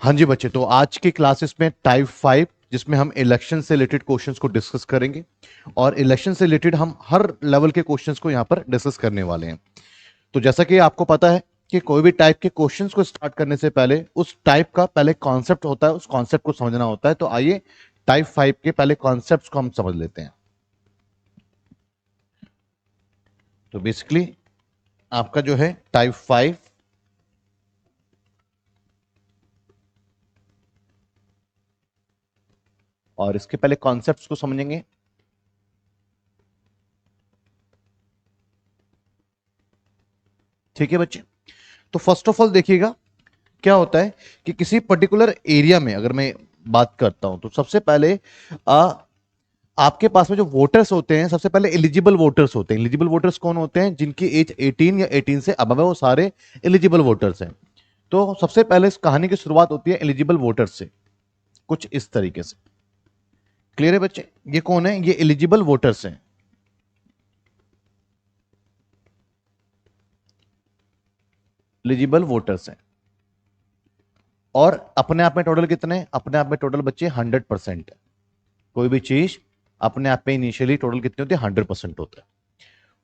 हाँ जी बच्चे, तो आज की क्लासेस में टाइप 5 जिसमें हम इलेक्शन से रिलेटेड क्वेश्चंस को डिस्कस करेंगे और इलेक्शन से रिलेटेड हम हर लेवल के क्वेश्चंस को यहाँ पर डिस्कस करने वाले हैं। तो जैसा कि आपको पता है कि कोई भी टाइप के क्वेश्चंस को स्टार्ट करने से पहले उस टाइप का पहले कॉन्सेप्ट होता है, उस कॉन्सेप्ट को समझना होता है। तो आइए टाइप 5 के पहले कॉन्सेप्ट को हम समझ लेते हैं। तो बेसिकली आपका जो है टाइप 5 और इसके पहले कॉन्सेप्ट्स को समझेंगे। ठीक है बच्चे, तो फर्स्ट ऑफ ऑल देखिएगा क्या होता है कि किसी पर्टिकुलर एरिया में अगर मैं बात करता हूं तो सबसे पहले आपके पास में जो वोटर्स होते हैं, सबसे पहले एलिजिबल वोटर्स होते हैं। एलिजिबल वोटर्स कौन होते हैं? जिनकी एज 18 या 18 से अबव है, वो सारे एलिजिबल वोटर्स हैं। तो सबसे पहले इस कहानी की शुरुआत होती है एलिजिबल वोटर्स से, कुछ इस तरीके से। क्लियर है बच्चे? ये कौन है? ये एलिजिबल वोटर्स हैं। एलिजिबल वोटर्स हैं और अपने आप में टोटल कितने? अपने आप में टोटल बच्चे 100% है। कोई भी चीज अपने आप में इनिशियली टोटल कितनी होती है? 100% होता है।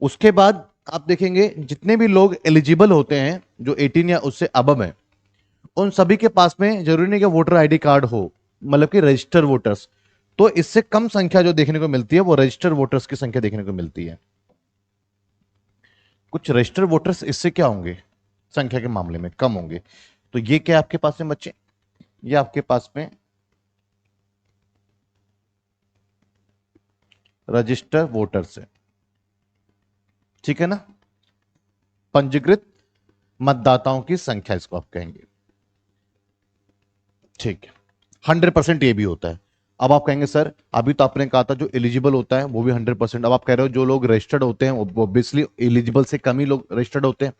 उसके बाद आप देखेंगे जितने भी लोग एलिजिबल होते हैं जो 18 या उससे अबव है, उन सभी के पास में जरूरी नहीं कि वोटर आईडी कार्ड हो, मतलब कि रजिस्टर वोटर्स। तो इससे कम संख्या जो देखने को मिलती है वो रजिस्टर वोटर्स की संख्या देखने को मिलती है। कुछ रजिस्टर वोटर्स इससे क्या होंगे? संख्या के मामले में कम होंगे। तो ये क्या आपके पास में बच्चे? ये आपके पास में रजिस्टर वोटर्स है। ठीक है ना? पंजीकृत मतदाताओं की संख्या इसको आप कहेंगे। ठीक है, 100% ये भी होता है। अब आप कहेंगे सर अभी तो आपने कहा था जो एलिजिबल होता है वो भी 100%, अब आप कह रहे हो जो लोग रजिस्टर्ड होते हैं वो ऑब्वियसली एलिजिबल से कम ही लोग रजिस्टर्ड होते हैं।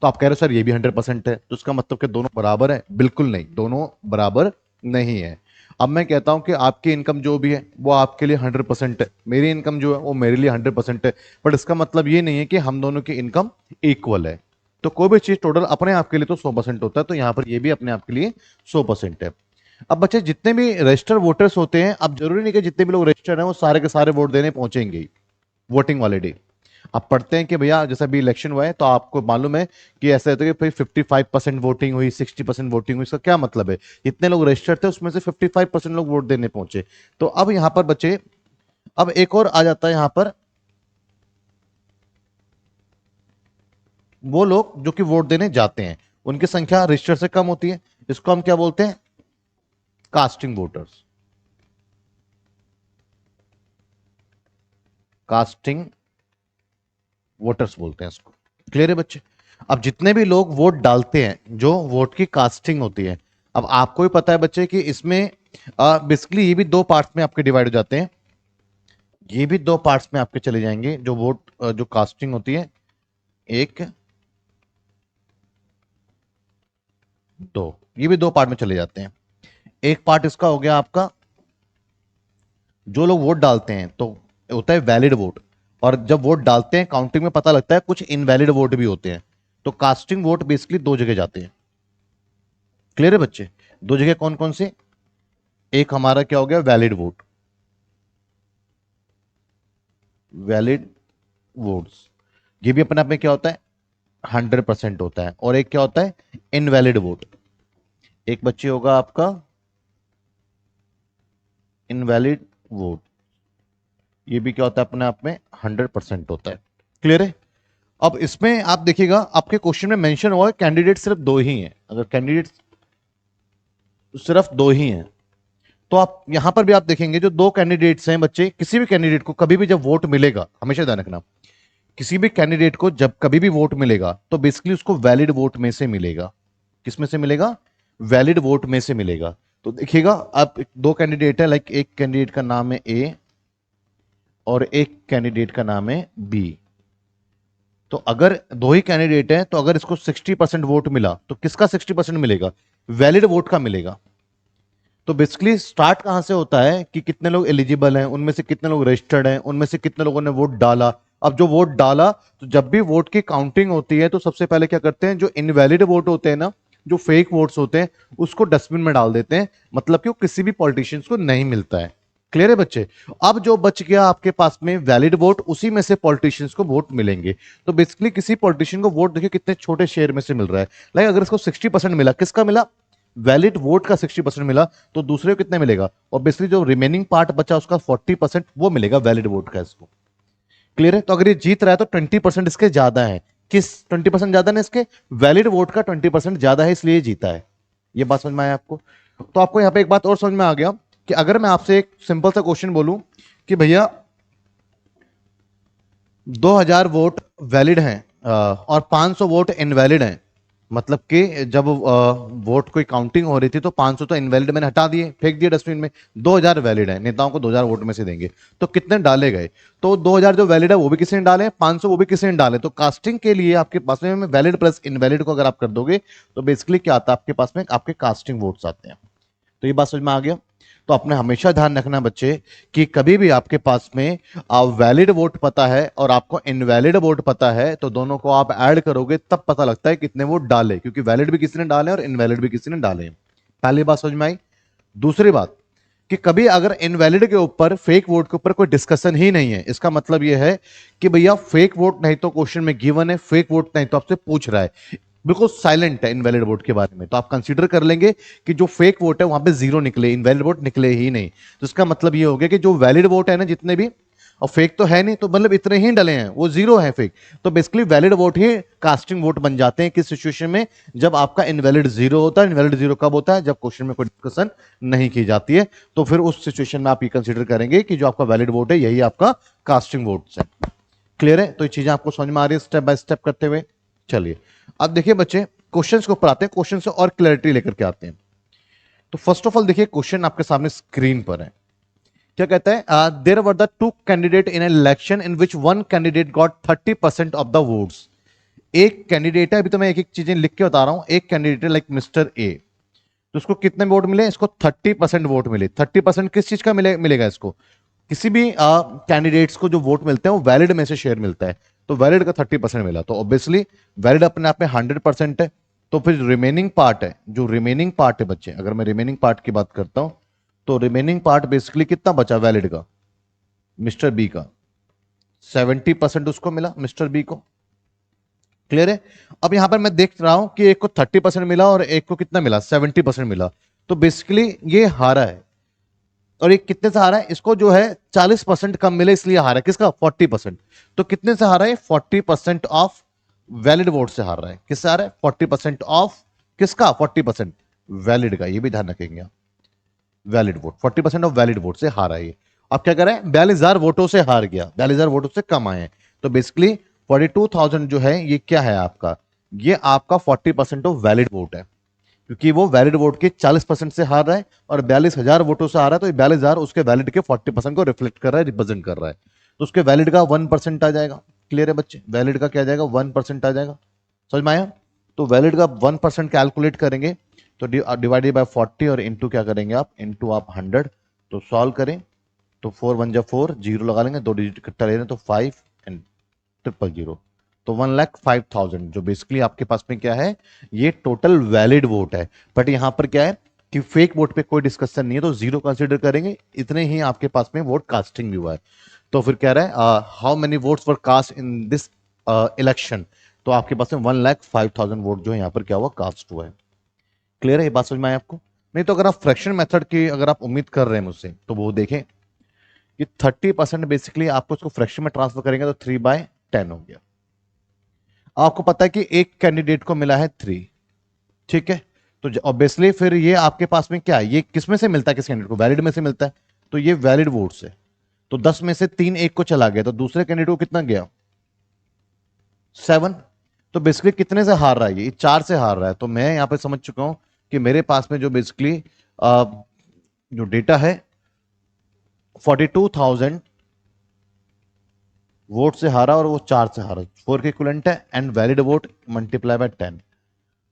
तो आप कह रहे हो सर ये भी 100% है, तो उसका मतलब कि दोनों बराबर है? बिल्कुल नहीं, दोनों बराबर नहीं है। अब मैं कहता हूं कि आपकी इनकम जो भी है वो आपके लिए 100% है, मेरी इनकम जो है वो मेरे लिए 100% है, बट इसका मतलब ये नहीं है कि हम दोनों की इनकम इक्वल है। तो कोई भी चीज टोटल अपने आप के लिए तो 100% होता है, तो यहां पर ये भी अपने आप के लिए 100% है। अब बच्चे जितने भी रजिस्टर वोटर्स होते हैं, अब जरूरी नहीं कि जितने भी लोग रजिस्टर हैं वो सारे के सारे वोट देने पहुंचेंगे ही वोटिंग वाले डे। आप पढ़ते हैं कि भैया जैसा भी इलेक्शन हुआ है तो आपको मालूम है कि ऐसा होता है कि 55% वोटिंग हुई, 60% वोटिंग हुई। इसका क्या मतलब है? जितने लोग रजिस्टर्ड थे उसमें से 55% लोग वोट देने पहुंचे। तो अब यहां पर बच्चे, अब एक और आ जाता है यहां पर, वो लोग जो कि वोट देने जाते हैं उनकी संख्या रजिस्टर से कम होती है। इसको हम क्या बोलते हैं? Casting voters. कास्टिंग वोटर्स बोलते हैं इसको। क्लियर है बच्चे? अब जितने भी लोग वोट डालते हैं, जो वोट की कास्टिंग होती है, अब आपको भी पता है बच्चे कि इसमें बेसिकली ये भी दो पार्ट्स में आपके डिवाइड हो जाते हैं। ये भी दो पार्ट्स में आपके चले जाएंगे जो वोट जो कास्टिंग होती है। एक, दो, ये भी दो पार्ट में चले जाते हैं। एक पार्ट इसका हो गया आपका, जो लोग वोट डालते हैं तो होता है वैलिड वोट, और जब वोट डालते हैं काउंटिंग में पता लगता है कुछ इनवैलिड वोट भी होते हैं। तो कास्टिंग वोट बेसिकली दो जगह जाते हैं। क्लियर है बच्चे? दो जगह कौन कौन से? एक हमारा क्या हो गया? वैलिड वोट, वैलिड वोट्स, ये भी अपने आप में क्या होता है? 100% होता है। और एक क्या होता है? Invalid vote. एक बच्चे होगा आपका इनवैलिड वोट, ये भी क्या होता है? अपने आप में 100% होता है। क्लियर है? अब इसमें आप देखिएगा आपके क्वेश्चन में मेंशन हुआ है कैंडिडेट सिर्फ दो ही हैं। अगर कैंडिडेट सिर्फ दो ही हैं तो आप यहां पर भी आप देखेंगे जो दो कैंडिडेट्स हैं बच्चे, किसी भी कैंडिडेट को कभी भी जब वोट मिलेगा, हमेशा ध्यान रखना, किसी भी कैंडिडेट को जब कभी भी वोट मिलेगा तो बेसिकली उसको वैलिड वोट में से मिलेगा। किस में से मिलेगा? वैलिड वोट में से मिलेगा। तो देखिएगा आप दो कैंडिडेट है, लाइक एक कैंडिडेट का नाम है ए और एक कैंडिडेट का नाम है बी। तो अगर दो ही कैंडिडेट हैं तो अगर इसको 60% वोट मिला तो किसका 60% मिलेगा? वैलिड वोट का मिलेगा। तो बेसिकली स्टार्ट कहां से होता है कि कितने लोग एलिजिबल हैं, उनमें से कितने लोग रजिस्टर्ड हैं, उनमें से कितने लोगों ने वोट डाला। अब जो वोट डाला, तो जब भी वोट की काउंटिंग होती है तो सबसे पहले क्या करते हैं, जो इनवैलिड वोट होते हैं ना, जो फेक वोट्स होते हैं उसको डस्टबिन में डाल देते हैं, मतलब कि वो किसी भी पॉलिटिशियंस को नहीं मिलता है। क्लियर है बच्चे? अब जो बच गया आपके पास में वैलिड वोट, उसी में से पॉलिटिशियंस को वोट मिलेंगे। तो बेसिकली किसी पॉलिटिशियन को वोट देखिए कितने छोटे शेयर में से मिल रहा है। लाइक अगर इसको 60% मिला, किसका मिला? वैलिड वोट का 60% मिला, तो दूसरे को कितने मिलेगा? और बेसिकली जो रिमेनिंग पार्ट बचा उसका 40% वो मिलेगा वैलिड वोट का इसको। क्लियर है? तो अगर ये जीत रहा है तो 20% इसके ज्यादा है। किस 20% ज्यादा ना इसके? वैलिड वोट का 20% ज्यादा है, इसलिए जीता है। ये बात समझ में आया आपको? तो आपको यहां पे एक बात और समझ में आ गया कि अगर मैं आपसे एक सिंपल सा क्वेश्चन बोलूं कि भैया 2000 वोट वैलिड हैं और 500 वोट इनवैलिड हैं, मतलब कि जब वोट कोई काउंटिंग हो रही थी तो 500 तो इनवैलिड मैंने हटा दिए, फेंक दिए डस्टबिन में, 2000 वैलिड है, नेताओं को 2000 वोट में से देंगे, तो कितने डाले गए? तो 2000 जो वैलिड है वो भी किसी ने डाले, 500 वो भी किसी ने डाले। तो कास्टिंग के लिए आपके पास में वैलिड प्लस इनवैलिड को अगर आप कर दोगे तो बेसिकली क्या आता है आपके पास में? आपके कास्टिंग वोट्स आते हैं। तो ये बात समझ में आ गया? तो आपने हमेशा ध्यान रखना बच्चे कि कभी भी आपके पास में वैलिड वोट पता है और आपको इनवैलिड वोट पता है तो दोनों को आप ऐड करोगे तब पता लगता है कितने वोट डाले, क्योंकि वैलिड भी किसी ने डाले और इनवैलिड भी किसी ने डाले। पहली बात समझ में आई। दूसरी बात कि कभी अगर इनवैलिड के ऊपर, फेक वोट के ऊपर कोई डिस्कशन ही नहीं है, इसका मतलब यह है कि भैया फेक वोट नहीं तो क्वेश्चन में गिवन है, फेक वोट नहीं तो आपसे पूछ रहा है, बिल्कुल साइलेंट है इनवैलिड वोट के बारे में, तो आप कंसीडर कर लेंगे कि जो फेक वोट है वहां पे जीरो निकले, इनवैलिड वोट निकले ही नहीं। तो इसका मतलब ये हो गया कि जो वैलिड वोट है ना जितने भी, और फेक तो है नहीं, तो मतलब इतने ही डले हैं, वो जीरो है फेक। तो बेसिकली वैलिड वोट ही कास्टिंग वोट बन जाते हैं किस सिचुएशन में? जब आपका इनवैलिड जीरो होता है। इनवैलिड जीरो कब होता है? जब क्वेश्चन में कोई डिस्कशन नहीं की जाती है। तो फिर उस सिचुएशन में आप ये कंसीडर करेंगे कि जो आपका वैलिड वोट है यही आपका कास्टिंग वोट है। क्लियर है? तो ये चीजें आपको समझ में आ रही है स्टेप बाय स्टेप करते हुए? चलिए अब देखिए बच्चे, क्वेश्चंस के ऊपर आते हैं, क्वेश्चन से और क्लैरिटी लेकर के आते हैं। तो फर्स्ट ऑफ ऑल देखिए क्वेश्चन आपके सामने स्क्रीन पर है। क्या कहता है? There were the two candidate in an election in which one candidate got 30% of the votes. एक कैंडिडेट है, अभी तो मैं एक एक चीजें लिख के बता रहा हूं। एक कैंडिडेट है लाइक मिस्टर ए, तो उसको कितने वोट मिले? इसको 30% वोट मिले। 30% किस चीज का मिलेगा इसको? किसी भी कैंडिडेट्स को जो वोट मिलते हैं वो वैलिड में से शेयर मिलता है, तो वैलिड का 30% मिला, तो ऑब्वियसली वैलिड अपने आप में 100% है। तो फिर रिमेनिंग पार्ट है, जो रिमेनिंग पार्ट है बच्चे, अगर मैं रिमेनिंग पार्ट की बात करता हूं तो रिमेनिंग पार्ट बेसिकली कितना बचा वैलिड का? मिस्टर बी का 70% उसको मिला, मिस्टर बी को। क्लियर है? अब यहां पर मैं देख रहा हूं कि एक को 30% मिला और एक को कितना मिला? 70% मिला। तो बेसिकली ये हारा है। और ये कितने से हारा है? इसको जो है 40% कम मिले इसलिए हारा है। किसका? 40%। तो कितने से हारा है? 40% ऑफ वैलिड वोट से हार रहा है। किससे हारा है? 40% ऑफ किसका? 40% वैलिड का। ये भी ध्यान रखेंगे आप, valid vote 40% of valid vote से हारा है ये। अब क्या कर रहे हैं? 42,000 वोटों से हार गया, 42,000 वोटों से कम आए हैं। तो बेसिकली 42,000 जो है ये क्या है आपका? ये आपका 40% ऑफ वैलिड वोट है, क्योंकि वो वैलिड वोट के 40% से हार रहा है और 42,000 वोटों से हार रहा है। तो 42,000 उसके वैलिड के 40% को रिफ्लेक्ट कर रहा है, रिप्रेजेंट कर रहा है। तो उसके वैलिड का 1% आ जाएगा। क्लियर है बच्चे? वैलिड का क्या आ जाएगा? 1% आ जाएगा। समझ में आया? तो वैलिड का 1% कैलकुलेट करेंगे तो डिवाइडेड बाय 40 और इंटू क्या करेंगे आप? इंटू आप 100। तो सॉल्व करें तो 4 1 जा 4, जीरो लगा लेंगे, दो डिजिट इकट्ठा ले रहे हैं तो 5 एंड 000। तो 1,05,000 जो बेसिकली आपके पास में क्या है? ये टोटल वैलिड वोट है। बट यहां पर क्या है कि फेक वोट पे कोई डिस्कशन नहीं है, तो जीरो कंसिडर करेंगे। इतने ही आपके पास में वोट कास्टिंग भी हुआ है। तो फिर कह रहा है how many votes were cast in this election. तो आपके पास में 1,05,000 वोट जो है यहाँ पर क्या हुआ? कास्ट हुआ है। क्लियर है? ये बात समझ में आई आपको? नहीं तो अगर आप फ्रैक्शन मेथड की अगर आप उम्मीद कर रहे हैं मुझसे तो वो देखें कि 30% बेसिकली आपको उसको फ्रैक्शन में ट्रांसफर करेंगे तो 3/10 हो गया। आपको पता है कि एक कैंडिडेट को मिला है 3, ठीक है? तो ऑब्वियसली फिर ये आपके पास में क्या है? ये किस में से मिलता है? किस कैंडिडेट को? वैलिड में से मिलता है। तो ये वैलिड वोट से, तो 10 में से 3 एक को चला गया, तो दूसरे कैंडिडेट को कितना गया? 7। तो बेसिकली कितने से हार रहा है? ये 4 से हार रहा है। तो मैं यहां पे समझ चुका हूं कि मेरे पास में जो बेसिकली जो डेटा है 42,000 वोट से हारा और वो 4 से हारा, 4 के इक्विवेलेंट है, and valid vote multiply by 10।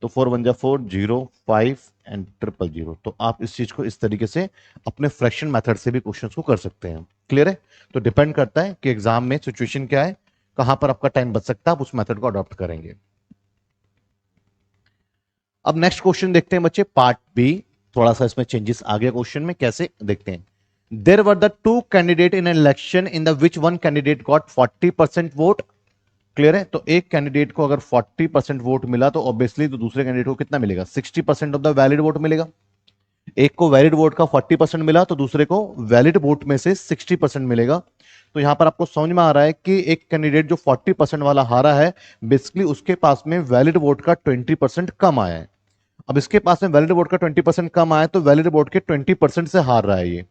तो 4 1 जा 4, 0 5 एंड 000। तो आप इस चीज को इस तरीके से अपने फ्रैक्शन मेथड से भी क्वेश्चन को कर सकते हैं। क्लियर है? तो डिपेंड करता है कि एग्जाम में सिचुएशन क्या है, कहां पर आपका टाइम बच सकता है, आप उस मेथड को अडॉप्ट करेंगे। अब नेक्स्ट क्वेश्चन देखते हैं बच्चे, पार्ट बी। थोड़ा सा इसमें चेंजेस आ गया क्वेश्चन में, कैसे देखते हैं। There were the two candidate in election in the which one candidate got 40% vote. Clear है? तो एक कैंडिडेट को अगर 40% वोट मिला तो ऑब्वियसली तो दूसरे कैंडिडेट को कितना मिलेगा? 60% ऑफ द वैलिड वोट मिलेगा। एक को वैलिड वोट का 40% मिला तो दूसरे को वैलिड वोट में से 60% मिलेगा। तो यहां पर आपको समझ में आ रहा है कि एक कैंडिडेट जो 40% वाला हारा है, बेसिकली उसके पास में वैलिड वोट का 20% कम आया है। अब इसके पास में वैलिड वोट का 20% कम आया तो वैलिड वोट के 20% से हार रहा है ये।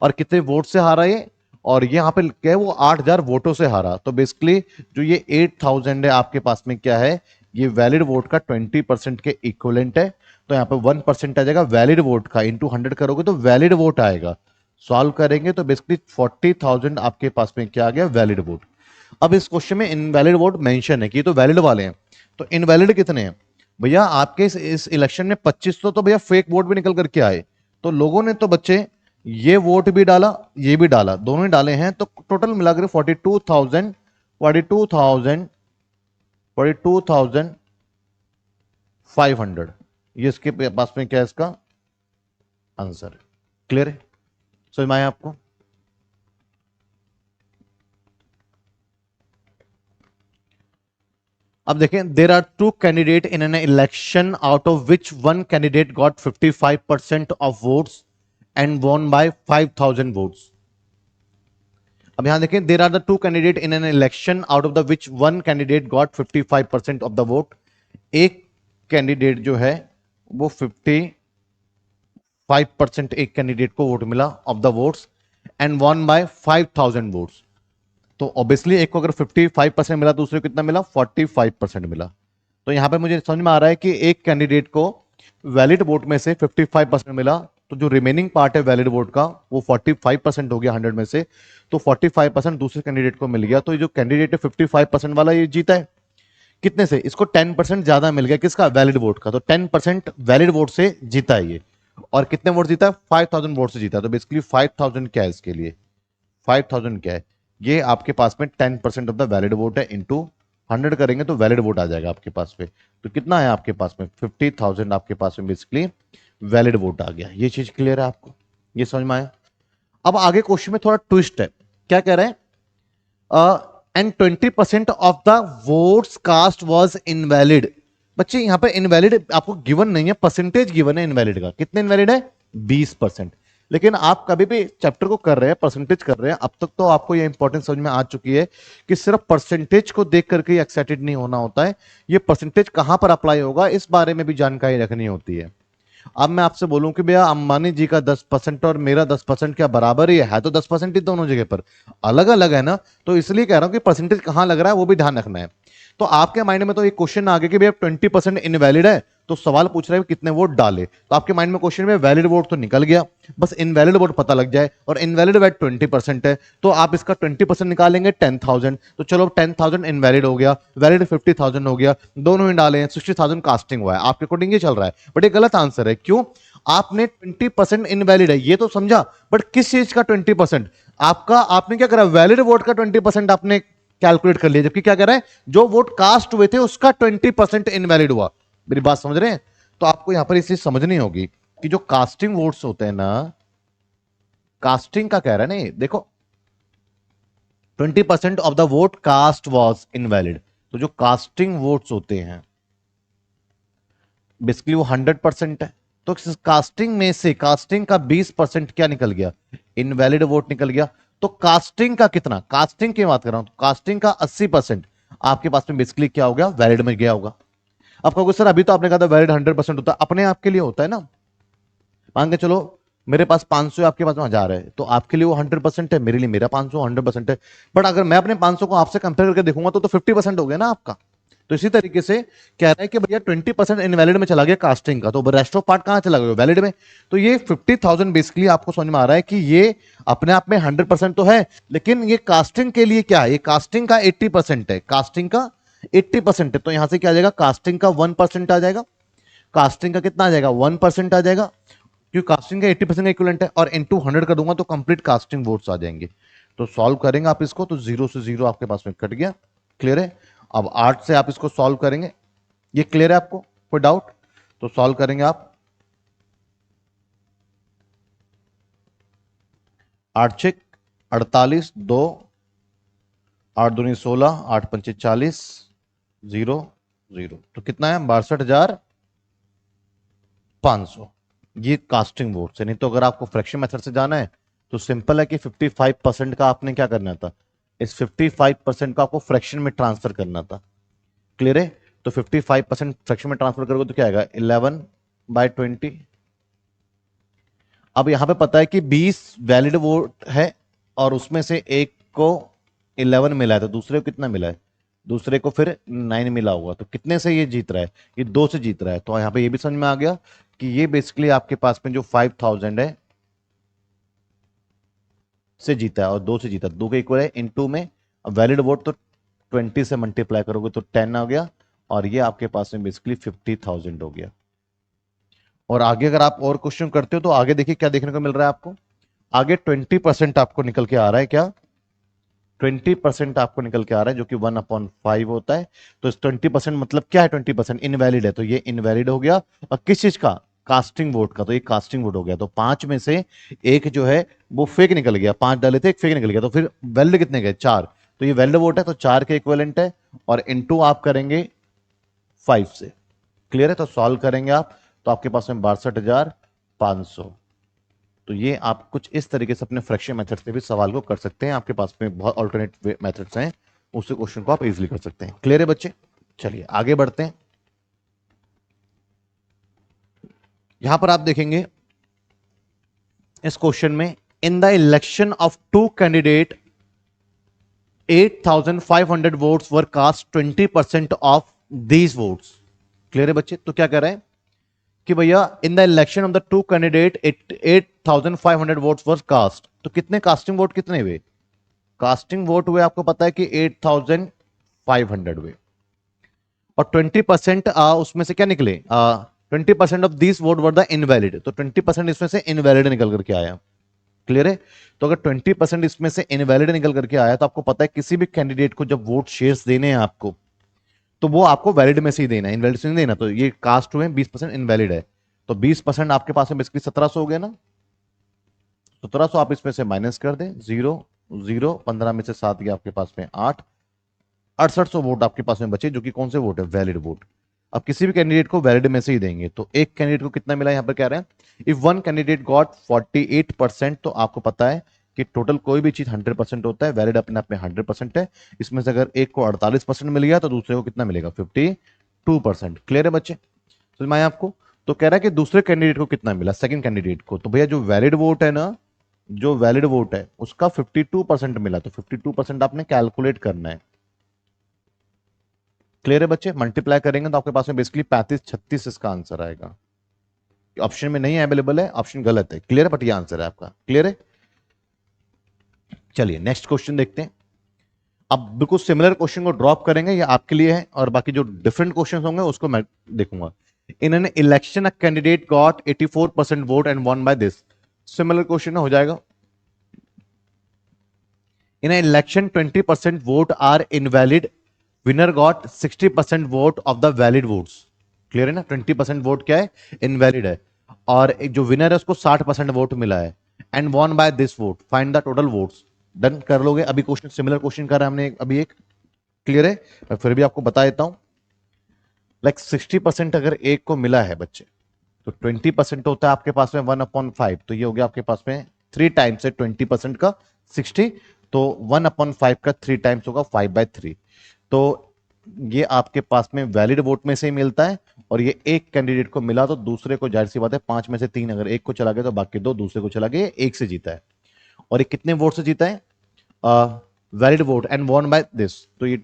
और कितने वोट से हारा ये? और ये यहाँ पे क्या है, वो 8000 वोटों से हारा। तो बेसिकली जो ये 8000 है आपके पास में क्या है, ये वैलिड वोट का 20% के इक्विवेलेंट है। तो यहाँ पे 1% आ जाएगा वैलिड वोट का, इंटू 100 करोगे तो वैलिड वोट आएगा। सॉल्व करेंगे तो बेसिकली 40,000 आपके पास में क्या आ गया? Valid vote. अब इस क्वेश्चन में इनवैलिड वोट मेंशन है कि तो वैलिड वाले हैं, तो इनवैलिड कितने हैं भैया? आपके इस इलेक्शन में 2500 तो भैया फेक वोट भी निकल करके आए। तो लोगों ने तो बच्चे ये वोट भी डाला, ये भी डाला, दोनों ही डाले हैं, तो टोटल मिलाकर 42,000 42,000 42,500 ये इसके पास में क्या है? इसका आंसर है। क्लियर है? समझ में आया आपको? अब देखें, there are two candidate in an election out of which one candidate got 55% of votes and won by 5,000 votes. अब यहां देखें, there are the two candidate in an election out of the which one candidate got 55% of the vote. एक candidate जो है वो 55% एक candidate को vote मिला of the votes and won by 5,000 votes. तो ऑब्वियसली एक को अगर 55% मिला, दूसरे को कितना मिला? 45% मिला। तो यहां पे मुझे समझ में आ रहा है कि एक कैंडिडेट को वैलिड वोट में से 55% मिला, तो जो रिमेनिंग पार्ट है वैलिड वोट का वो 45% हो गया 100 में से। तो 45% दूसरे कैंडिडेट को मिल गया। तो ये जो कैंडिडेट है 55% वाला, ये जीता है कितने से? इसको 10% ज्यादा मिल गया। किसका? वैलिड वोट का। तो 10% वैलिड वोट से जीता है ये। और कितने वोट जीता है? 5,000 वोट से जीता है। तो बेसिकली 5,000 क्या है इसके लिए? 5,000 क्या है? ये आपके पास में 10% ऑफ द वैलिड वोट है। इंटू 100 करेंगे तो वैलिड वोट आ जाएगा आपके पास में। तो कितना है आपके पास में? 50,000 आपके पास में बेसिकली वैलिड वोट आ गया। ये चीज क्लियर है आपको? ये समझ में आया? अब आगे क्वेश्चन में थोड़ा ट्विस्ट है। क्या कह रहे हैं? And 20% of the votes cast was invalid. बच्चे यहां पर इनवैलिड आपको गिवन नहीं है, परसेंटेज गिवन है इनवैलिड का। कितने इनवैलिड है? 20%। लेकिन आप कभी भी चैप्टर को कर रहे हैं, परसेंटेज कर रहे हैं, अब तक तो आपको ये इंपॉर्टेंस समझ में आ चुकी है कि सिर्फ परसेंटेज को देख करके एक्साइटेड नहीं होना होता है। ये परसेंटेज कहां पर अप्लाई होगा इस बारे में भी जानकारी रखनी होती है। अब मैं आपसे बोलूं कि भैया अंबानी जी का 10% और मेरा 10% क्या बराबर ही है? तो 10% ही दोनों जगह पर, अलग अलग है ना। तो इसलिए कह रहा हूं कि परसेंटेज कहां लग रहा है वो भी ध्यान रखना है। तो आपके माइंड में तो एक क्वेश्चन आ गया कि भैया 20% इनवैलिड है, तो सवाल पूछ रहा है कितने वोट डाले। तो आपके माइंड में क्वेश्चन में वैलिड वोट तो निकल गया, बस इनवैलिड वोट पता लग जाए। और इनवैलिड वोट 20% है, तो आप इसका 20% निकालेंगे 10,000। तो चलो 10,000 इनवैलिड हो गया, वैलिड 50,000 हो गया, दोनों ही डाले हैं, 60,000 कास्टिंग हुआ है। आपके अकॉर्डिंग ये चल रहा है, बट ये गलत आंसर है। क्यों? आपने 20% इनवैलिड है ये तो समझा, बट किस चीज का 20%? आपका आपने क्या करा? वैलिड वोट का 20% आपने कैलकुलेट कर लिया, जबकि क्या कह रहा है? जो वोट कास्ट हुए थे उसका 20% इनवैलिड हुआ। मेरी बात समझ रहे हैं? तो आपको यहां पर इस चीज समझनी होगी कि जो कास्टिंग वोट्स होते हैं ना, कास्टिंग का कह रहा है ना ये, देखो 20% of the vote cast was invalid. तो जो कास्टिंग वोट्स होते हैं बेसिकली वो 100% है। तो कास्टिंग में से कास्टिंग का 20% क्या निकल गया? इनवैलिड वोट निकल गया। तो कास्टिंग का कितना? कास्टिंग की बात कर रहा हूं, तो कास्टिंग का 80% आपके पास में बेसिकली क्या हो गया? वैलिड में गया होगा। अब कहोगे सर अभी तो आपने कहा था वैलिड 100% होता है, अपने आप के लिए होता है ना। मान के चलो मेरे पास 500 है, आपके पास में 1000 है, तो आपके लिए वो 100% है, मेरे लिए मेरा 500 100% है। बट अगर मैं अपने 500 को आपसे कंपेयर करके देखूंगा तो 50% हो गया ना आपका। तो इसी तरीके से कह रहा है कि भैया 20% इनवैलिड में चला गया कास्टिंग का, तो रेस्ट ऑफ पार्ट कहां चला गया? वैलिड में। तो ये 50,000 बेसिकली आपको समझ में आ रहा है कि ये अपने आप में 100% तो है, लेकिन ये कास्टिंग के लिए क्या है? ये कास्टिंग का 80% है, कास्टिंग का 80% है। तो यहां से क्या आ जाएगा? कास्टिंग का 1% आ जाएगा। कास्टिंग का कितना आ जाएगा? 1% आ जाएगा, क्योंकि कास्टिंग का 80% का इक्विवेलेंट है। और इनटू 100 कर दूंगा तो कंप्लीट कास्टिंग वोट्स आ जाएंगे। तो सॉल्व करेंगे आप इसको, तो 0 से 0 आपके पास में कट गया। क्लियर है? अब 8 से आप इसको सॉल्व करेंगे। ये क्लियर है आपको? कोई डाउट? तो सॉल्व करेंगे आप, 8 6 48, 2 8 दूनी 16, 8 पंचे 40, 0 0, तो कितना है 62,500। ये कास्टिंग वोट से, नहीं तो अगर आपको फ्रैक्शन मेथड से जाना है तो सिंपल है कि 55% का आपने क्या करना था, इस 55% को आपको फ्रैक्शन में ट्रांसफर करना था। क्लियर है? तो 55% फ्रैक्शन में ट्रांसफर करोगे तो क्या आएगा 11/20। अब यहां पे पता है कि 20 वैलिड वोट है और उसमें से एक को 11 मिला है, तो दूसरे को कितना मिला है, दूसरे को फिर 9 मिला हुआ, तो कितने से ये जीत रहा है, ये 2 से जीत रहा है। तो यहां पे ये भी समझ में आ गया कि ये बेसिकली आपके पास में जो 5000 है से जीता है और 2 से जीता, 2 के इक्वल है इनटू में वैलिड वोट, तो 20 से मल्टीप्लाई करोगे तो 10 आ गया, और ये आपके पास में बेसिकली 50,000 हो गया। और आगे अगर आप और क्वेश्चन करते हो तो आगे देखिए क्या देखने को मिल रहा है आपको, आगे 20% आपको निकल के आ रहा है, क्या 20% आपको निकल के आ रहा है, जो कि 1/5 होता है। तो इस 20% मतलब क्या है, 20% इनवैलिड है, तो ये इनवैलिड हो गया। और किस चीज का, कास्टिंग वोट का, तो ये कास्टिंग वोट हो गया। तो 5 में से एक जो है वो फेक निकल गया, 5 डाले थे एक फेक निकल गया, तो फिर वैलिड कितने गए 4, तो ये वैलिड वोट है, तो 4 के इक्विवेलेंट है, और इनटू आप करेंगे 5 से। क्लियर है? तो सॉल्व करेंगे आप तो आपके पास में 62,500। तो ये आप कुछ इस तरीके से अपने फ्रैक्शन मेथड से भी सवाल को कर सकते हैं, आपके पास में बहुत ऑल्टरनेट मेथड्स हैं, उस क्वेश्चन को आप इजीली कर सकते हैं। क्लियर है बच्चे? चलिए आगे बढ़ते हैं। यहां पर आप देखेंगे इस क्वेश्चन में, in the election of two candidate 8,500 votes were cast, 20% of these votes. Clear है बच्चे? तो क्या कह रहे हैं कि भैया in the election of the two candidate 8,500 votes were cast, तो कितने कास्टिंग वोट कितने हुए, कास्टिंग वोट हुए आपको पता है कि 8,500 हुए, और 20% उसमें से क्या निकले, 20% of this vote were the invalid, तो 20% इसमें से इनवैलिड निकल करके आया। क्लियर है? तो अगर 20% इसमें से इनवैलिड निकल करके आया, तो आपको पता है किसी भी कैंडिडेट को जब वोट शेयर्स देने हैं आपको, तो वो आपको वैलिड में से ही देना है, इनवैलिड से नहीं देना। तो ये कास्ट हुए 20% इनवैलिड है, तो 20% आपके पास में बेसिकली 1700 हो गया ना, 1700 आप इसमें से माइनस कर दें, 0 0, 15 में से 7 गया आपके पास में 8, 6800 वोट आपके पास में बचे, जो कि कौन से वोट है, वैलिड वोट। अब किसी भी कैंडिडेट को वैलिड में से ही देंगे, तो एक कैंडिडेट को कितना मिला, यहां पर कह रहे हैं इफ वन कैंडिडेट गॉट 48%, तो आपको पता है कि टोटल कोई भी चीज 100% होता है, वैलिड अपने आप में 100% है, इसमें से अगर एक को 48% मिल गया तो दूसरे को कितना मिलेगा 52%। क्लियर है बच्चे? समझ में आया आपको? तो कह रहा है कि दूसरे कैंडिडेट को कितना मिला, सेकंड कैंडिडेट को, तो भैया जो वैलिड वोट है ना, जो वैलिड वोट है उसका 52% मिला, तो 52% आपने कैलकुलेट करना है। क्लियर है बच्चे? मल्टीप्लाई करेंगे तो आपके पास में बेसिकली 35 36 इसका आंसर आएगा। ऑप्शन में नहीं अवेलेबल है, ऑप्शन गलत है। क्लियर है? बट ये आंसर है आपका। क्लियर है? चलिए नेक्स्ट क्वेश्चन देखते हैं। अब बिल्कुल सिमिलर क्वेश्चन को ड्रॉप करेंगे, ये आपके लिए है, और बाकी जो डिफरेंट क्वेश्चन होंगे उसको मैं देखूंगा। In an election a candidate got 84% vote and won by this, similar question हो जाएगा। In an election 20% vote are invalid, winner got 60% vote of the valid votes. Clear है ना? 20% वोट क्या है, इनवैलिड है, और एक जो विनर है उसको 60% वोट मिला है, and won by this vote, find the total votes. Done कर लोगे? अभी क्वेश्चन सिमिलर क्वेश्चन कर रहा है हमने अभी एक। क्लियर है? मैं फिर भी आपको बता देता हूं, लाइक 60% अगर एक को मिला है बच्चे, तो 20% होता है आपके पास में 1/5, तो ये हो गया आपके पास में 3 टाइम्स है 20% का 60, तो 1/5 का 3 टाइम्स होगा 5/3। तो ये आपके पास में वैलिड वोट में से ही मिलता है, और ये एक कैंडिडेट को मिला तो दूसरे को, जाहिर सी बात है 5 में से 3 अगर एक को चला गया तो बाकी 2 दूसरे को चला गया, एक से जीता है। और ये कितने वोट से जीता है, valid vote and won by this, तो ये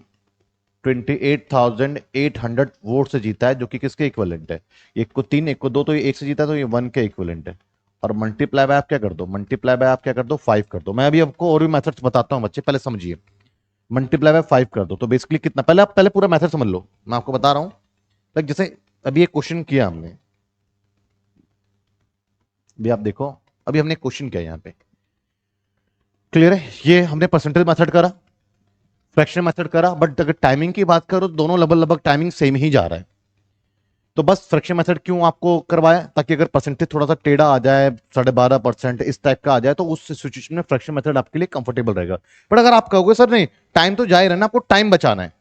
28,800 वोट से जीता है, जो कि किसके इक्विवेलेंट है, एक को 3 एक को 2, तो ये एक से जीता है, तो ये 1 के इक्विवेलेंट है। और मल्टीप्लाई बाय आप क्या कर दो, मल्टीप्लाई बाय आप क्या कर दो 5 कर दो। मैं अभी आपको और भी मेथड्स बताता हूं बच्चे, पहले समझिए। मल्टीप्लाई बाय 5 कर दो तो बेसिकली कितना, पहले आप पहले पूरा मेथड समझ लो, मैं आपको बता रहा हूं। लाइक जैसे अभी एक क्वेश्चन किया हमने, अभी आप देखो, अभी हमने क्वेश्चन किया यहां पे। क्लियर है? ये हमने परसेंटेज मेथड करा, फ्रैक्शन मेथड करा, बट अगर टाइमिंग की बात करो तो दोनों लगभग लगभग टाइमिंग सेम ही जा रहा है। तो बस फ्रैक्शन मेथड क्यों आपको करवाया, ताकि अगर परसेंटेज थोड़ा सा टेढ़ा आ जाए, 12.5% इस टाइप का आ जाए, तो उस सिचुएशन में फ्रैक्शन मेथड आपके लिए कंफर्टेबल रहेगा। बट अगर आप कहोगे सर नहीं टाइम तो जा ही रहा है ना, आपको टाइम बचाना है,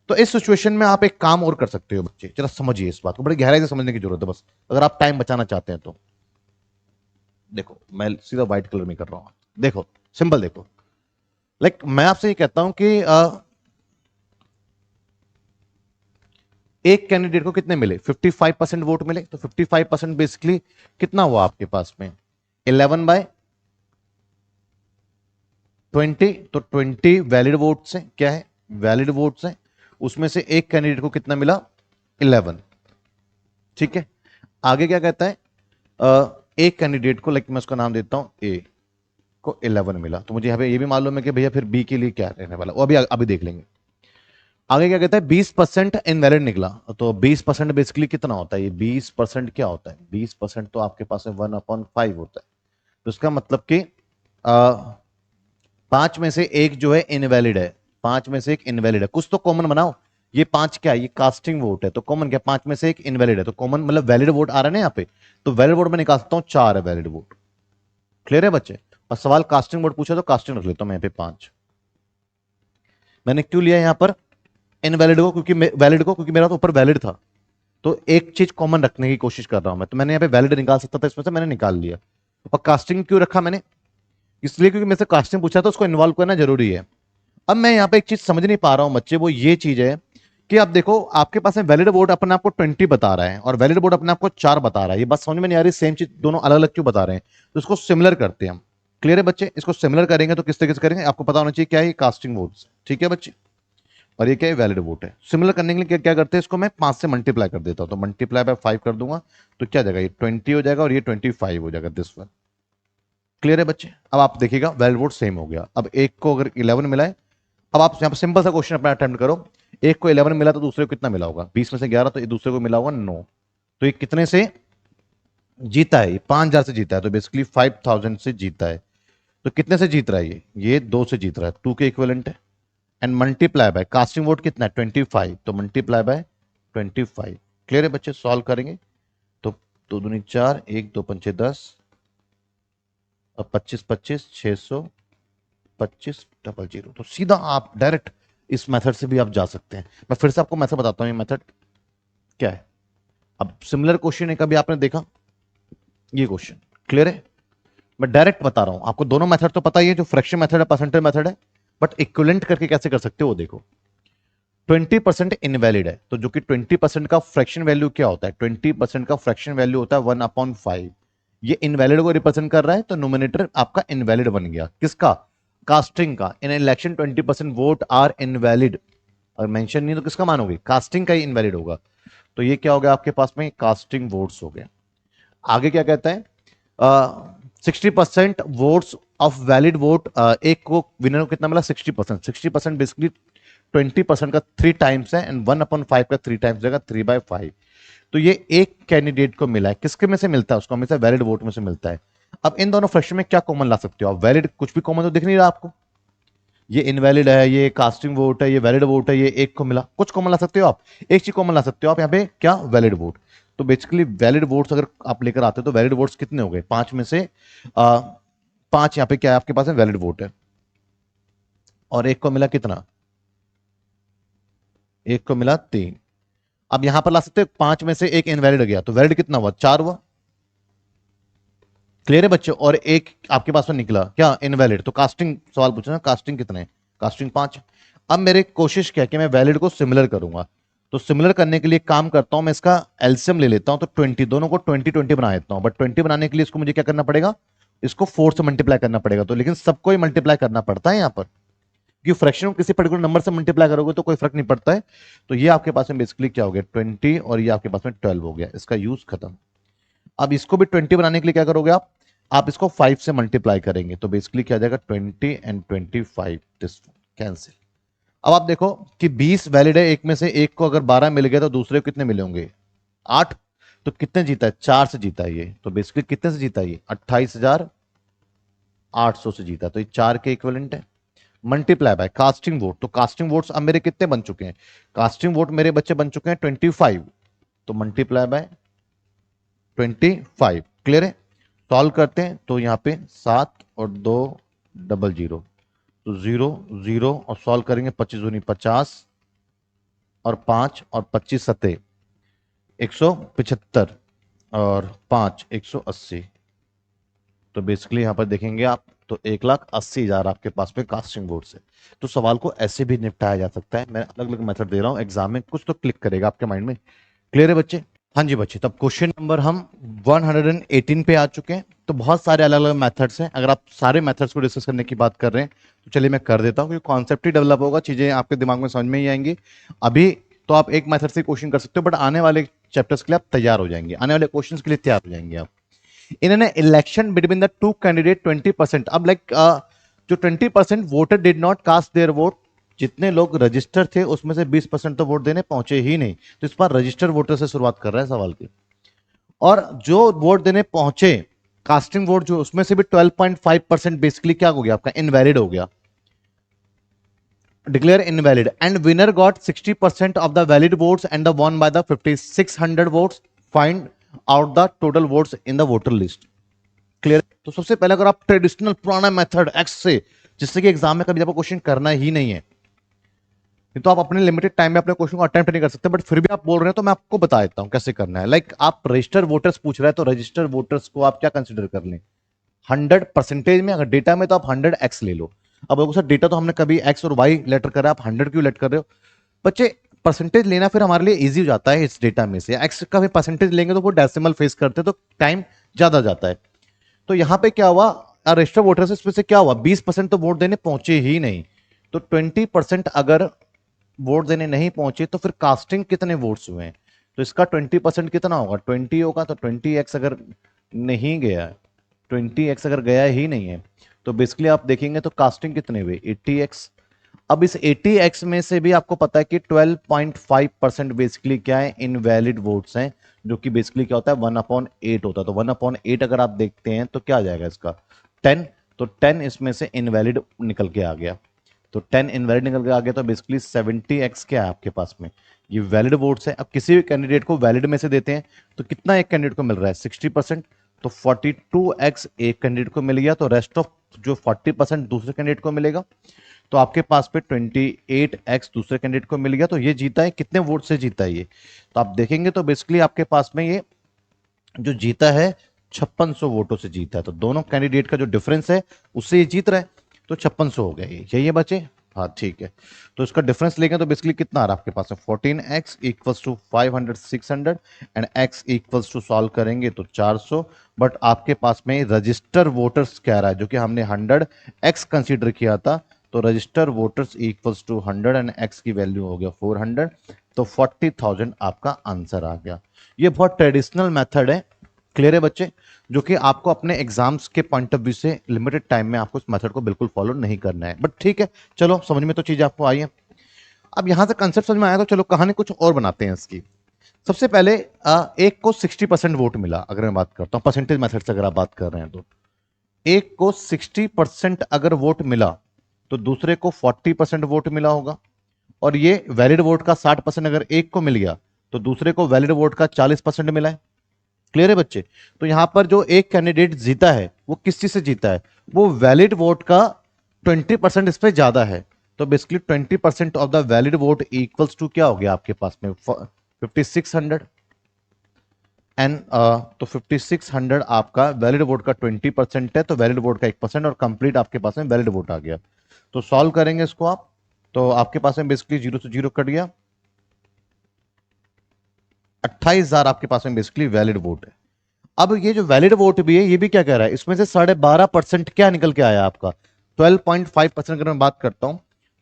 तो इस सिचुएशन में आप एक काम और कर सकते हो बच्चे, जरा समझिए इस बात को, बड़ी गहराई से समझने की जरूरत है बस, अगर आप टाइम बचाना चाहते हैं तो। देखो मैं सीधा व्हाइट कलर में कर रहा हूं, देखो सिंपल देखो, मैं आपसे ये कहता हूं कि एक कैंडिडेट को कितने मिले, 55% वोट मिले, तो 55% बेसिकली कितना हुआ आपके पास में, 11/20, तो 20 वैलिड वोट्स हैं, क्या है, वैलिड वोट्स हैं, उसमें से एक कैंडिडेट को कितना मिला, 11। ठीक है, आगे क्या कहता है, एक कैंडिडेट को मैं उसका नाम देता हूं ए को 11 मिला, तो मुझे यहां पे ये भी मालूम है कि भैया फिर बी के लिए क्या रहने वाला, वो अभी अभी देख लेंगे। आगे क्या कहता है, 20% इनवैलिड निकला, तो 20% बेसिकली कितना होता है, ये 20% क्या होता है, 20% तो आपके पास में 1/5 होता है, तो इसका मतलब कि 5 में से एक जो है इनवैलिड है, 5 में से एक इनवैलिड है, कुछ तो कॉमन बनाओ, ये 5 क्या है, ये कास्टिंग वोट है, तो कॉमन क्या, 5 में से एक इनवैलिड है, तो कॉमन मतलब वैलिड वोट आ रहा है ना यहाँ पे, तो वैलिड वोट में निकाल सकता हूं 4 है वैलिड वोट। क्लियर है बच्चे, और सवाल कास्टिंग वोट पूछा तो कास्टिंग रख लेता हूं मैं यहाँ पे 5। मैंने क्यों लिया यहां पर इनवैलिड को, क्योंकि वैलिड को, क्योंकि मेरा तो ऊपर वैलिड था, तो एक चीज कॉमन रखने की कोशिश कर रहा हूं मैं, तो मैंने यहाँ पे वैलिड निकाल सकता था इसमें से, मैंने निकाल लिया। और कास्टिंग क्यों रखा मैंने, इसलिए क्योंकि मेरे से कास्टिंग पूछा तो उसको इन्वॉल्व करना जरूरी है। अब मैं यहाँ पे एक चीज समझ नहीं पा रहा हूं बच्चे, वो ये चीज है कि आप देखो आपके पास में वैलिड वोट अपने आपको 20 बता रहा है और वैलिड वोट अपने आपको 4 बता रहा है, ये बात समझ में नहीं आ रही, सेम चीज दोनों अलग अलग क्यों बता रहे हैं, तो इसको सिमिलर करते हैं हम। क्लियर है बच्चे, इसको सिमिलर करेंगे तो किस तरीके से करेंगे, आपको पता होना चाहिए क्या है, कास्टिंग वोट्स, ठीक है बच्चे, और ये क्या है, वैलिड वोट है। सिमिलर करने के लिए क्या क्या करते हैं, इसको मैं 5 से मल्टीप्लाई कर देता हूं, तो मल्टीप्लाई बाय 5 कर दूंगा, तो क्या जाएगा, ये 20 हो जाएगा और ये 25 हो जाएगा, दिस वन। क्लियर है बच्चे, अब आप देखिएगा वैलिड वोट सेम हो गया, अब एक को अगर 11 मिला है, अब आप यहाँ पर सिंपल सा क्वेश्चन अपना अटेम्प्ट करो, एक को 11 मिला तो दूसरे को कितना मिला होगा, 20 में से 11, तो ये दूसरे को मिला होगा 9, तो ये कितने से जीता है, ये 5,000 से जीता है, तो बेसिकली 5,000 से जीता है, तो कितने से जीत रहा है ये 2 से जीत रहा है, 2 के इक्विवेलेंट है, and multiply by casting vote कितना है 25, तो मल्टीप्लाई बाय 25। क्लियर है बच्चे, सॉल्व करेंगे तो 2 दूनी 4, 1 2 पंचे 10, और 25 25 625 तो सीधा आप डायरेक्ट इस मेथड से भी आप जा सकते हैं। मैं फिर से आपको मेथड बताता हूँ, ये मेथड क्या है। अब सिमिलर क्वेश्चन है, कभी आपने देखा ये क्वेश्चन, क्लियर है, मैं डायरेक्ट बता रहा हूं आपको, दोनों मेथड तो पता ही है, जो फ्रैक्शन मेथड है, परसेंटेज मेथड है, बट इक्विवेलेंट करके कैसे कर सकते हो वो देखो। 20% इनवैलिड है, तो जो कि 20% का फ्रैक्शन वैल्यू क्या होता है, 20% का फ्रैक्शन वैल्यू होता है 1/5, ये इनवैलिड को रिप्रेजेंट कर रहा है, तो नोमिनेटर आपका इनवैलिड बन गया, किसका, कास्टिंग का। इन इलेक्शन 20% वोट आर इनवैलिड, और मेंशन नहीं तो किसका मानोगे, कास्टिंग का ही इनवैलिड होगा, तो ये क्या हो गया आपके पास में, कास्टिंग वोट्स हो गया। आगे क्या कहता है, 60% वोट्स ऑफ वैलिड वोट, एक को विनर को कितना मिला, 60%, 60% बेसिकली 20% का 3 टाइम्स है, एंड 1/5 का 3 टाइम्स जाएगा, 3/5, तो ये एक कैंडिडेट को मिला है, किसके में से मिलता है, उसको हमेशा वैलिड वोट में से मिलता है। अब इन दोनों फ्रैक्शन में क्या कॉमन ला सकते हो आप, वैलिड कुछ भी कॉमन तो दिख नहीं रहा आपको, ये इनवैलिड है, ये कास्टिंग वोट है, ये वैलिड वोट है, ये एक को मिला, कुछ कॉमन ला सकते हो आप, एक चीज कॉमन ला सकते हो आप यहाँ पे, क्या, वैलिड वोट। तो बेसिकली वैलिड वोट्स अगर आप लेकर आते हो तो वैलिड वोट्स कितने हो गए, 5 में से 5 यहाँ पे क्या है आपके पास में वैलिड वोट है, और एक को मिला कितना, एक को मिला 3। अब यहां पर ला सकते हो 5 में से एक इनवैलिड गया, तो वैलिड कितना हुआ, 4 हुआ। क्लियर है बच्चों, और एक आपके पास में निकला क्या, इनवैलिड, तो कास्टिंग सवाल पूछना, कास्टिंग कितने, कास्टिंग 5। अब मेरी कोशिश क्या है कि मैं वैलिड को सिमिलर करूंगा, तो सिमिलर करने के लिए काम करता हूं मैं, इसका एलसीएम ले लेता हूं, तो 20 दोनों को 20 बना देता हूं, बट 20 बनाने के लिए इसको मुझे क्या करना पड़ेगा, इसको 4 से मल्टीप्लाई करना पड़ेगा, तो लेकिन सबको ही मल्टीप्लाई करना पड़ता है यहां पर, क्योंकि फ्रैक्शन को किसी पर्टिकुलर नंबर से मल्टीप्लाई करोगे तो कोई फर्क नहीं पड़ता है। तो ये आपके पास में बेसिकली क्या हो गया, 20, और ये आपके पास में 12 हो गया, इसका यूज खत्म। अब इसको भी 20 बनाने के लिए क्या करोगे आप इसको 5 से मल्टीप्लाई करेंगे, तो बेसिकली क्या आ जाएगा, 20 एंड 25, दिस कैंसिल। अब आप देखो कि 20 वैलिड है, एक में से एक को अगर 12 मिल गया तो दूसरे को कितने मिले होंगे, 8, तो कितने जीता है, 4 से जीता है ये, तो बेसिकली कितने से जीता है ये, 28,800 से जीता है, तो ये 4 के इक्विवेलेंट है। मल्टीप्लाई बाय कास्टिंग वोट, तो कास्टिंग वोट्स अब मेरे कितने बन चुके हैं, कास्टिंग वोट मेरे बच्चे बन चुके हैं 25, तो मल्टीप्लाई बाय 25, क्लियर है। सॉल्व करते हैं तो यहाँ पे 7 और 2 00, तो 0 0 और सॉल्व करेंगे 25 दूनी 50 और 5 और 25 सत्ते 175 और 5 180। तो बेसिकली यहां पर देखेंगे आप तो 1,80,000 आपके पास में कास्टिंग बोर्ड से। तो सवाल को ऐसे भी निपटाया जा सकता है, मैं अलग अलग मेथड दे रहा हूं, एग्जाम में कुछ तो क्लिक करेगा आपके माइंड में। क्लियर है बच्चे? हाँ जी बच्चे, तब क्वेश्चन नंबर हम 118 पे आ चुके हैं। तो बहुत सारे अलग अलग मेथड्स हैं, अगर आप सारे मेथड्स को डिस्कस करने की बात कर रहे हैं तो चलिए मैं कर देता हूँ, क्योंकि कॉन्सेप्ट ही डेवलप होगा, चीजें आपके दिमाग में समझ में ही आएंगी। अभी तो आप एक मेथड से क्वेश्चन कर सकते हो, बट आने वाले चैप्टर्स के लिए आप तैयार हो जाएंगे, आने वाले क्वेश्चन के लिए तैयार हो जाएंगे आप। इन्होंने election between the two candidate 20%, अब लाइक जो 20% voter did not cast their vote, जितने लोग रजिस्टर थे उसमें से 20% तो वोट देने पहुंचे ही नहीं। तो इस बार रजिस्टर वोटर से शुरुआत कर रहे हैं सवाल की। और जो वोट देने पहुंचे कास्टिंग वोट जो, उसमें से भी 12.5% बेसिकली क्या हो गया आपका, इनवैलिड हो गया, declare invalid. And winner got 60% of the valid votes and the one by the 5600 votes, find out the total votes in the voter list. Clear? तो सबसे पहले अगर आप ट्रेडिशनल पुराना मेथड एक्स से, जिससे कि एग्जाम में कभी आपको क्वेश्चन करना ही नहीं है, तो आप अपने लिमिटेड टाइम में अपने क्वेश्चन को अटेम्प्ट नहीं कर सकते, बट फिर भी आप बोल रहे हैं तो मैं आपको बता देता हूं कैसे करना है। लाइक आप रजिस्टर वोटर्स पूछ रहे हैं, तो रजिस्टर वोटर्स को आप क्या कंसिडर कर लें, 100% में। अगर डेटा में तो आप 100x ले लो। अब लोगों से डेटा तो हमने कभी x और y लेटर करा, आप 100 क्यों लेट कर रहे हो बच्चे? परसेंटेज लेना फिर हमारे लिए इजी हो जाता है इस डेटा में से। x का भी परसेंटेज लेंगे तो वो डेसिमल फेस करते तो टाइम ज्यादा जाता है। तो यहां पे क्या हुआ, रजिस्टर वोटर्स इसमें से क्या हुआ, 20% तो वोट देने पहुंचे ही नहीं। तो 20% अगर वोट देने नहीं पहुंचे तो फिर कास्टिंग कितने वोट्स हुए हैं, तो इसका 20% कितना होगा, 20 होगा। तो 20x अगर नहीं गया, 20x अगर गया ही नहीं है, तो बेसिकली आप देखेंगे तो कास्टिंग कितने हुए, 80x। अब इस 80x में से भी आपको पता है कि 12.5% बेसिकली क्या है, इनवैलिड वोट्स हैं, जो कि बेसिकली क्या होता है, 1/8 होता है। तो 1/8 अगर आप देखते हैं तो क्या आ जाएगा इसका, 10। तो 10 इसमें से इनवैलिड निकल के आ गया। तो 10 इनवैलिड निकल के आ गया, तो बेसिकली 70x क्या है आपके पास में, ये वैलिड वोट्स है। अब किसी भी कैंडिडेट को वैलिड में से देते हैं तो कितना एक कैंडिडेट को मिल रहा है, 60%। तो 42x एक कैंडिडेट को मिल गया, तो रेस्ट ऑफ जो 40% दूसरे कैंडिडेट को मिलेगा। तो आपके पास पे 28x दूसरे कैंडिडेट को मिल गया। तो ये जीता है, कितने वोट से जीता है ये, तो आप देखेंगे तो बेसिकली आपके पास में ये जो जीता है 5600 वोटों से जीता है। तो दोनों कैंडिडेट का जो डिफरेंस है उससे ये जीत रहा है, तो 5600 हो गया ये, यही है बच्चे। हाँ ठीक है, तो इसका डिफरेंस लेंगे तो बेसिकली कितना आ रहा है आपके पास में, 14x equals to 500 600 and x equals to solve करेंगे तो 400। बट आपके पास में रजिस्टर वोटर्स क्या रहा है, जो कि हमने 100x कंसीडर किया था। तो register voters equals to 100 and x की वैल्यू हो गया 400। तो 40,000 आपका आंसर आ गया। ये बहुत ट्रेडिशनल मेथड है। क्लियर है बच्चे? जो कि आपको अपने एग्जाम्स के पॉइंट ऑफ व्यू से लिमिटेड टाइम में आपको इस मेथड को बिल्कुल फॉलो नहीं करना है, बट ठीक है, चलो समझ में तो चीजें आपको आई है। अब यहां से कंसेप्ट समझ में आया, तो चलो कहानी कुछ और बनाते हैं इसकी। सबसे पहले एक को 60% वोट मिला, अगर मैं बात करता हूं परसेंटेज मेथड से, अगर आप बात कर रहे हैं तो एक को 60% अगर वोट मिला तो दूसरे को 40% वोट मिला होगा। और ये वैलिड वोट का 60% अगर एक को मिल गया तो दूसरे को वैलिड वोट का 40% मिला है। क्लियर है बच्चे? तो यहां पर जो एक कैंडिडेट जीता है वो किस चीज से जीता है, वो वैलिड वोट का 20% इस पे ज्यादा है। तो basically 20% of the valid vote equals to क्या हो गया आपके पास में, 5600 एंड तो 5600 आपका वैलिड वोट का 20% है, तो वैलिड वोट का 1% और कंप्लीट आपके पास में वैलिड वोट आ गया। तो सॉल्व करेंगे इसको आप, तो आपके पास में बेसिकली 0 से 0 कट गया, 28,000 आपके पास में बेसिकली वैलिड वोट है। अब ये जो वैलिड वोट भी है, ये भी क्या कह रहा है, इसमें से 12.5% क्या निकल के आया आपका, 12.5%। अगर मैं बात करता हूं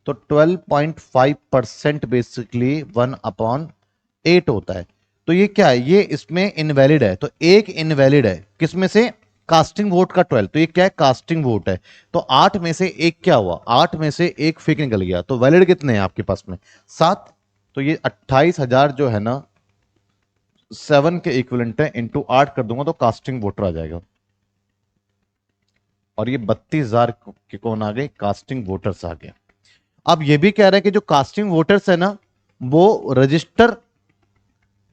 तो 12.5% बेसिकली 1/8 होता है। तो ये क्या है, ये इसमें इनवैलिड है, तो एक इनवैलिड है किसमें से, कास्टिंग वोट का 12। तो ये क्या है, कास्टिंग वोट है। तो 8 में से एक क्या हुआ, 8 में से एक फेक निकल गया। तो वैलिड कितने हैं आपके पास में, 7। तो ये 28,000 जो है ना 7 के इक्विवेलेंट है, इंटू 8 कर दूंगा तो कास्टिंग वोटर आ जाएगा। और ये 32,000 के कौन आ गए, कास्टिंग वोटर्स आ गए। अब ये भी कह रहे हैं कि जो कास्टिंग वोटर्स है ना, वो रजिस्टर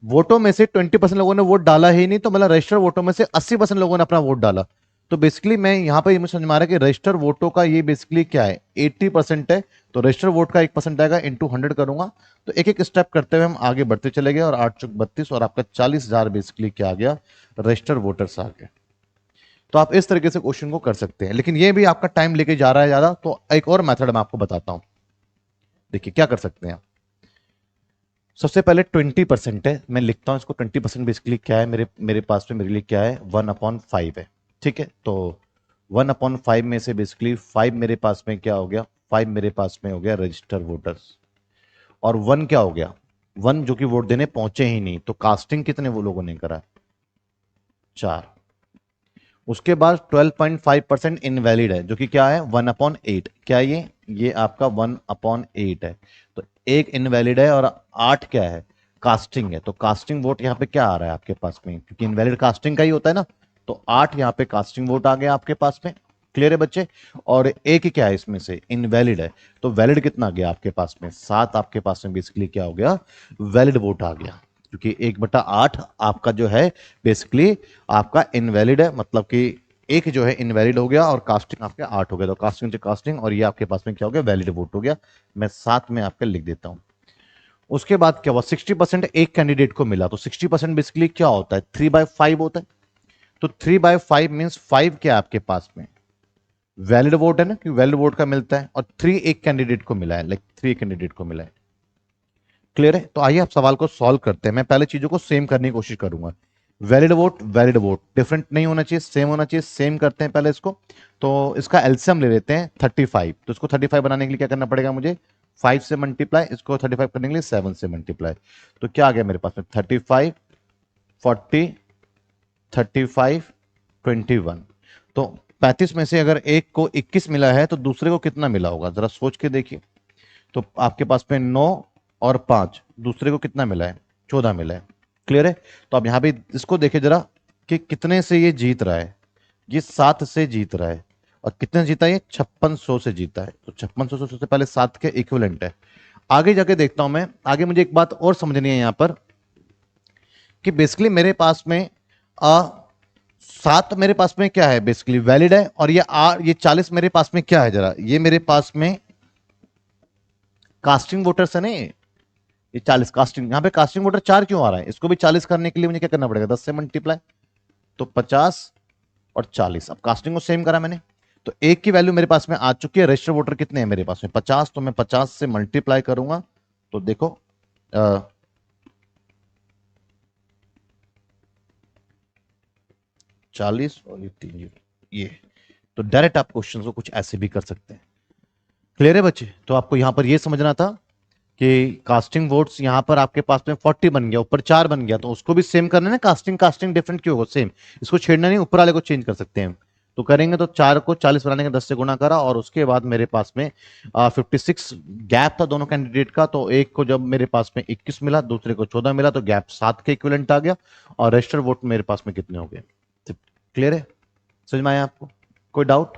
वोटों में से 20% लोगों ने वोट डाला ही नहीं, तो मतलब रजिस्टर्ड वोटों में से 80% लोगों ने अपना वोट डाला। तो बेसिकली मैं यहाँ पे मुझे समझ में आ रहा है कि रजिस्टर्ड वोटों का ये बेसिकली क्या है, 80% है। तो रजिस्टर्ड वोट का 1% आएगा, इंटू 100 करूंगा। तो एक एक स्टेप करते हुए हम आगे बढ़ते चले गए, और 8 चौक 32, और आपका 40,000 बेसिकली क्या आ गया, रजिस्टर्ड वोटर्स आ गए। तो आप इस तरीके से क्वेश्चन को कर सकते हैं, लेकिन ये भी आपका टाइम लेके जा रहा है ज्यादा, तो एक और मेथड मैं आपको बताता हूं। देखिए क्या कर सकते हैं आप। सबसे पहले 20% है, मैं लिखता हूं इसको। 20% बेसिकली क्या है, मेरे मेरे पास में मेरे लिए क्या है, 1/5 है। ठीक है, तो 1/5 में से बेसिकली 5 मेरे पास में क्या हो गया, 5 मेरे पास में हो गया रजिस्टर वोटर्स। और 1 क्या हो गया, 1 जो कि वोट देने पहुंचे ही नहीं। तो कास्टिंग कितने वो लोगों ने करा, 4। उसके बाद 12.5% इनवैलिड है, जो कि क्या है, 1/8। क्या ये आपका 1/8 है। तो एक इनवैलिड है, और 8 क्या है, कास्टिंग है। तो कास्टिंग वोट यहाँ पे क्या आ रहा है आपके पास में, क्योंकि इनवैलिड कास्टिंग का ही होता है ना। तो 8 यहाँ पे कास्टिंग वोट आ गया आपके पास में। क्लियर है बच्चे। और एक ही क्या है इसमें से, इनवैलिड है। तो वैलिड कितना गया आपके पास में, 7 आपके पास में बेसिकली क्या हो गया, वैलिड वोट आ गया। क्योंकि 1/8 आपका जो है बेसिकली आपका इनवैलिड है, मतलब कि एक जो है इनवैलिड हो गया, और कास्टिंग आपके 8 हो गया। तो कास्टिंग से कास्टिंग, और ये आपके पास में क्या हो गया, वैलिड वोट हो गया। मैं साथ में आपका लिख देता हूं। उसके बाद क्या हुआ, 60% एक कैंडिडेट को मिला। तो 60% बेसिकली क्या होता है, 3/5 होता है। तो 3/5 मीन्स 5 क्या है आपके पास में, वैलिड वोट है ना, कि वैलिड वोट का मिलता है। और 3 एक कैंडिडेट को मिला है, लाइक 3 कैंडिडेट को मिला है। क्लियर है। तो आइए आप सवाल को सॉल्व करते हैं। मैं पहले चीजों को सेम करने की कोशिश करूंगा। वैलिड वोट डिफरेंट नहीं होना चाहिए, सेम होना चाहिए। सेम करते हैं पहले इसको। तो इसका एलसीएम ले लेते हैं 35। तो इसको 35 बनाने के लिए क्या करना पड़ेगा मुझे, 5 से मल्टीप्लाई, इसको 35 करने के लिए 7 से मल्टीप्लाई। तो क्या आ गया मेरे पास में, 35, 40, 35, 21। तो 35 में से अगर एक को 21 मिला है, तो दूसरे को कितना मिला होगा, जरा सोच के देखिए। तो आपके पास में 9 और 5, दूसरे को कितना मिला है, 14 मिला है। क्लियर है। तो आप यहां पे इसको देखिए जरा, कि कितने से ये जीत रहा है। ये 7 से जीत रहा है। और कितने जीता है, ये 5600 से जीता है। तो 5600 से पहले 7 के इक्विवेलेंट है। आगे जाके देखता हूं मैं। आगे मुझे एक बात और समझनी है यहां पर, कि बेसिकली मेरे पास में आ, 7 मेरे पास में क्या है, बेसिकली वैलिड है। और ये 40 मेरे पास में क्या है, जरा ये मेरे पास में कास्टिंग वोटर्स है ना। ये 40 कास्टिंग, यहां पे कास्टिंग वोटर 4 क्यों आ रहा है, इसको भी 40 करने के लिए मुझे क्या करना पड़ेगा, 10 से मल्टीप्लाई। तो 50 और 40। अब कास्टिंग को सेम करा मैंने। तो एक की वैल्यू मेरे पास में आ चुकी है। रजिस्टर वोटर कितने हैं मेरे पास में, 50। तो मैं 50 से मल्टीप्लाई करूंगा। तो देखो 40 और ये 3 जीरो, ये। तो डायरेक्ट आप क्वेश्चन को कुछ ऐसे भी कर सकते हैं। क्लियर है बच्चे। तो आपको यहां पर ये समझना था कि कास्टिंग वोट्स यहां पर आपके पास में 40 बन गया, ऊपर 4 बन गया। तो उसको भी सेम करना है ना, कास्टिंग कास्टिंग डिफरेंट क्यों होगा, सेम। इसको छेड़ना नहीं, ऊपर वाले को चेंज कर सकते हैं। तो करेंगे तो 4 को 40 बनाने का 10 से गुना करा, और उसके बाद मेरे पास में 56 गैप था दोनों कैंडिडेट का। तो एक को जब मेरे पास में 21 मिला, दूसरे को 14 मिला, तो गैप 7 के इक्विवेलेंट आ गया। और रजिस्टर वोट मेरे पास में कितने हो गए। क्लियर है, समझ में आया आपको, कोई डाउट।